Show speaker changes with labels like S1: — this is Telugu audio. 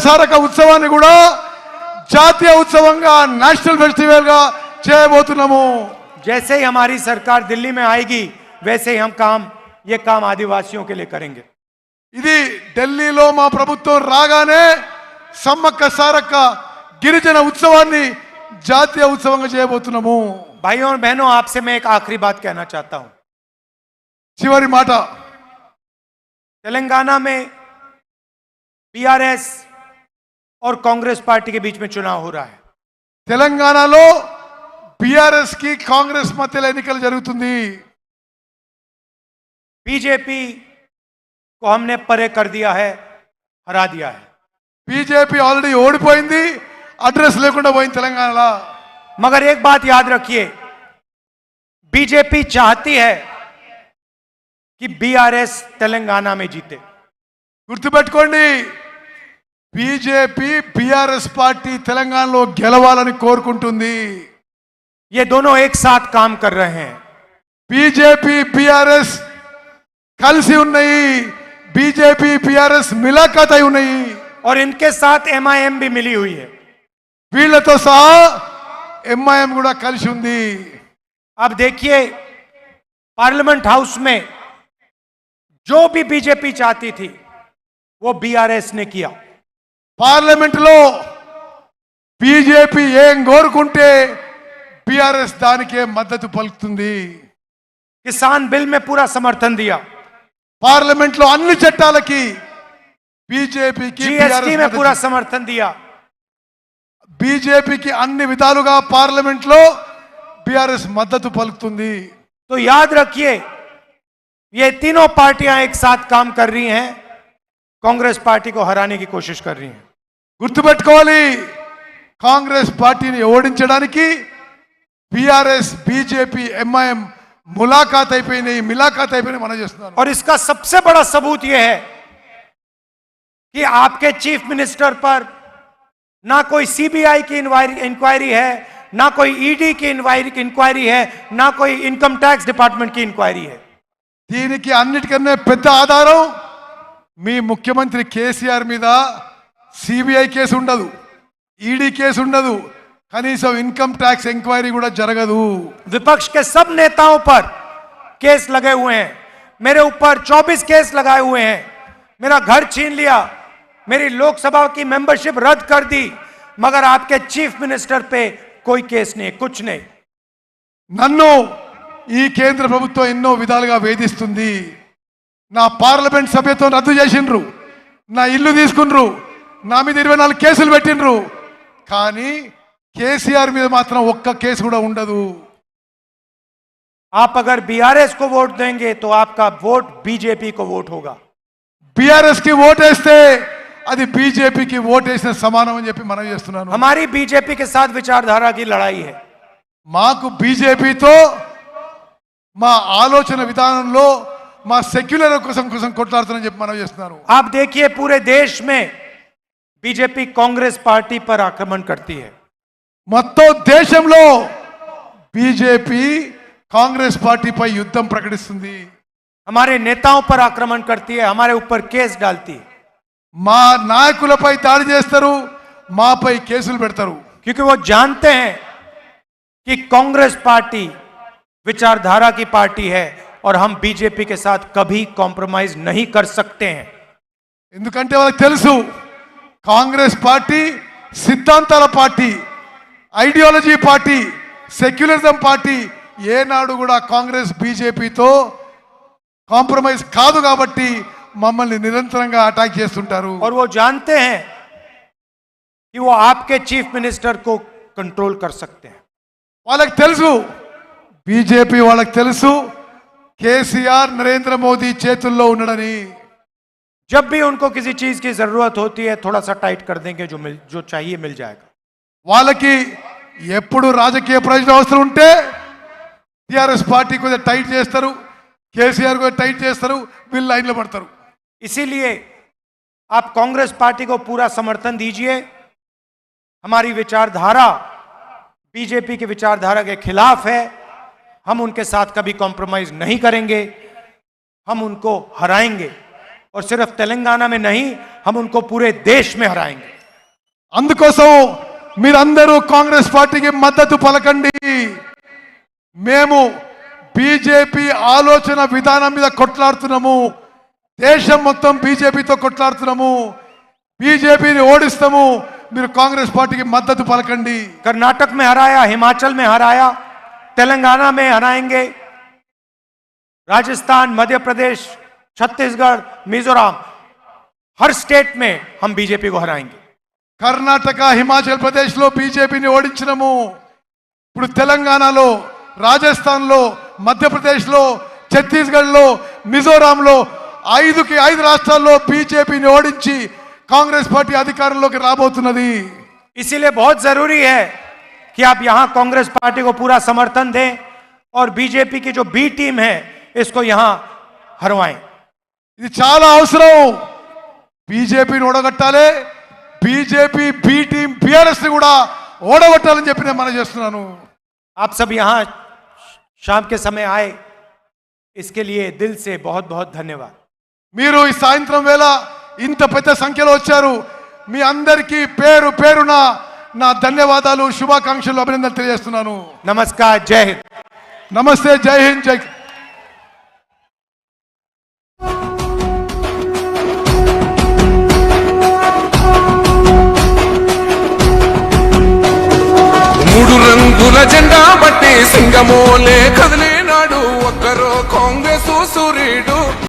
S1: సారక ఉత్సవాన్ని కూడా జాతీయ ఉత్సవంగా నేషనల్ फेस्टिवल గా చేయబోతున్నాము।
S2: जैसे ही हमारी सरकार दिल्ली में आएगी वैसे ही हम ये काम आदिवासियों के लिए करेंगे।
S1: ఇది ఢిల్లీలో మా ప్రభుత్వం రాగానే సమ్మక్క సారక్క గిరిజన ఉత్సవాన్ని జాతీయ ఉత్సవంగా చేయబోతున్నాము।
S2: भाइयों और बहनों, आपसे मैं एक आखिरी बात कहना चाहता हूं।
S1: చివరి మాట,
S2: तेलंगाना में बीआरएस और कांग्रेस पार्टी के बीच में चुनाव हो रहा है।
S1: తెలంగాణలో बीआरएस की कांग्रेस మధ్యలో ఎన్నికలు జరుగుతుంది।
S2: बीजेपी को हमने परे कर दिया है, हरा दिया है।
S1: बीजेपी ऑलरेडी ఓడిపోయింది, అడ్రస్ లేకుండా పోయింది తెలంగాణలో।
S2: मगर एक बात याद रखिए, बीजेपी चाहती है कि बीआरएस तेलंगाना में जीते।
S1: గుర్తుపెట్టుకోండి, बीजेपी बीआरएस పార్టీ తెలంగాణలో గెలవాలని కోరుకుంటుంది।
S2: ये दोनों एक साथ काम कर रहे हैं।
S1: बीजेपी बीआरएस కలిసి ఉన్నాయి, बीजेपी बीआरएस మిలాఖాత్ అయి ఉన్నాయి,
S2: और इनके साथ एमआईएम भी मिली हुई है।
S1: వీళ్ళతో సహా ఎంఐఎం కూడా కలిసి ఉంది।
S2: अब देखिए, पार्लियामेंट हाउस में जो भी बीजेपी चाहती थी वो बीआरएस ने किया।
S1: పార్లమెంట్ లో బీజేపీ ఏం కోరుకుంటే बीआरएस దానికే మద్దతు పలుకుతుంది।
S2: किसान बिल में पूरा समर्थन दिया,
S1: పార్లమెంట్ లో అన్ని చట్టాలకి బీజేపీకి
S2: जीएसटी में पूरा समर्थन दिया।
S1: బీజేపీకి అన్ని విధాలుగా పార్లమెంట్ లో बीआरएस మద్దతు పలుకుతుంది।
S2: तो याद रखिए, ये तीनों पार्टियां एक साथ काम कर रही हैं, कांग्रेस पार्टी को हराने की कोशिश कर रही हैं।
S1: గుర్తుపెట్టుకోవాలి, కాంగ్రెస్ పార్టీని ఓడించడానికి बीआरएस बीजेपी ఎంఐఎం ములాఖాత్ అయిపోయినాయి, మిలాఖాత్ అయిపోయినాయి మనం చేస్తున్నాం।
S2: और इसका सबसे बड़ा सबूत यह है कि आपके चीफ मिनिस्टर पर ना कोई सीबीआई की इंक्वायरी है, ना कोई ईडी की इंक्वायरी है, ना कोई इनकम टैक्स डिपार्टमेंट की इंक्वायरी है।
S1: దీనికి అన్నిటికన్నా పెద్ద ఆధారం మీ ముఖ్యమంత్రి కేసీఆర్ మీద సిబిఐ కేసు ఉండదు, ఈడీ కేసు ఉండదు, కనీసం ఇన్కమ్ ట్యాక్స్ ఎంక్వైరీ కూడా జరగదు।
S2: विपक्ष के सब नेताओं पर केस लगे हुए हैं, मेरे ऊपर 24 केस लगाए हुए हैं, मेरा घर छीन लिया, मेरी लोकसभा की मेंबरशिप रद्द कर दी, मगर आपके चीफ मिनिस्टर पे कोई केस नहीं, कुछ नहीं।
S1: నన్ను ఈ కేంద్ర ప్రభుత్వం ఎన్నో విధాలుగా వేధిస్తుంది। నా పార్లమెంట్ సభ్యత్వం రద్దు చేసిండ్రు, నా ఇల్లు తీసుకున్రు, నా మీద 24 కేసులు పెట్టిండ్రు, కానీ కేసీఆర్ మీద మాత్రం ఒక్క కేసు కూడా ఉండదు।
S2: आप अगर बीआरएस को वोट देंगे तो आपका वोट बीजेपी को वोट होगा।
S1: बीआरएस की वोट వేస్తే అది బీజేపీకి ఓట్ వేసిన సమానం అని చెప్పి మనం చేస్తున్నాను।
S2: हमारी बीजेपी के साथ विचारधारा की लड़ाई है।
S1: మాకు బీజేపీతో మా ఆలోచన విధానంలో మా సెక్యులర్ కోసం కొట్లాడుతానని చెప్పి మనం చేస్తున్నాను।
S2: आप देखिए, पूरे देश में बीजेपी कांग्रेस पार्टी पर आक्रमण करती है।
S1: మొత్తం దేశంలో బీజేపీ కాంగ్రెస్ పార్టీపై యుద్ధం ప్రకటిస్తుంది।
S2: हमारे नेताओं पर आक्रमण करती है, हमारे ऊपर केस डालती है।
S1: మా నాయకులపై దాడి చేస్తారు, మాపై కేసులు పెడతారు।
S2: क्योंकि वो जानते हैं कि कांग्रेस पार्टी विचारधारा की पार्टी है और हम बीजेपी के साथ कभी कॉम्प्रोमाइज नहीं कर सकते हैं।
S1: ఎందుకంటే వాళ్ళకి తెలుసు, కాంగ్రెస్ పార్టీ సిద్ధాంతాల party, ideology party, secularism party, ఏనాడు కూడా కాంగ్రెస్ బీజేపీతో కాంప్రమైజ్ కాదు కాబట్టి మమ్మల్ని నిరంతరంగా అటాక్ చేస్తుంటారు।
S2: और वो जानते हैं कि वो आपके चीफ मिनिस्टर को कंट्रोल कर सकते हैं।
S1: వాళ్ళకి తెలుసు, బీజేపీ వాళ్ళకి తెలుసు కేసీఆర్ నరేంద్ర మోదీ చేతుల్లో ఉన్నాడని।
S2: जब भी उनको किसी चीज की जरूरत होती है थोड़ा सा टाइट कर देंगे, जो चाहिए मिल जाएगा।
S1: వాళ్ళకి ఎప్పుడు రాజకీయ ప్రయోజనం అవసరం ఉంటే టీఆర్ఎస్ పార్టీ కొద్దిగా టైట్ చేస్తారు, కేసీఆర్ को टाइट చేస్తారు, వీళ్ళు లైన్లో పడతారు।
S2: इसीलिए आप कांग्रेस पार्टी को पूरा समर्थन दीजिए। हमारी विचारधारा बीजेपी की विचारधारा के खिलाफ है, हम उनके साथ कभी कॉम्प्रोमाइज नहीं करेंगे, हम उनको हराएंगे। और सिर्फ तेलंगाना में नहीं, हम उनको पूरे देश में हराएंगे।
S1: అందుకోసం మీరందరూ కాంగ్రెస్ పార్టీకి మద్దతు పలకండి. మేము బీజేపీ ఆలోచన విధానం మీద కొట్లాడుతున్నాము. దేశం మొత్తం బీజేపీతో కొట్లాడుతున్నాము. బీజేపీని ఓడిస్తాము. మీరు కాంగ్రెస్ పార్టీకి మద్దతు పలకండి.
S2: कर्नाटक में हराया, हिमाचल में हराया, तेलंगाना में हराएंगे, राजस्थान, मध्य प्रदेश, छत्तीसगढ़, मिजोरम, हर स्टेट में हम बीजेपी को हराएंगे।
S1: కర్ణాటక హిమాచల్ ప్రదేశ్లో బీజేపీని ఓడించినము. ఇప్పుడు తెలంగాణలో, రాజస్థాన్లో, మధ్యప్రదేశ్లో, ఛత్తీస్గఢ్లో, మిజోరాంలో 5 రాష్ట్రాల్లో బీజేపీని ఓడించి కాంగ్రెస్ పార్టీ అధికారంలోకి రాబోతున్నది.
S2: इसीलिए बहुत जरूरी है कि आप यहां कांग्रेस पार्टी को पूरा समर्थन दें और बीजेपी की जो बी टीम है इसको यहां हरवाएं।
S1: ఇది చాలా అవసరం. బీజేపీని ఓడగొట్టాలి. బీజేపీ బి టీం బీఆర్ఎస్ ని కూడా ఓడగొట్టాలని చెప్పి నేను మనం చేస్తున్నాను.
S2: आप सब यहां शाम के समय आए, इसके लिए दिल से बहुत बहुत धन्यवाद।
S1: మీరు ఈ సాయంత్రం వేళ ఇంత పెద్ద సంఖ్యలో వచ్చారు. మీ అందరికీ పేరు పేరున నా ధన్యవాదాలు, శుభాకాంక్షలు, అభినందనలు తెలియజేస్తున్నాను.
S2: नमस्कार, जय हिंद।
S1: నమస్తే, జై హింద్, జై
S3: మూడు రంగుల జెండా బట్టి సింగమోలే కదిలి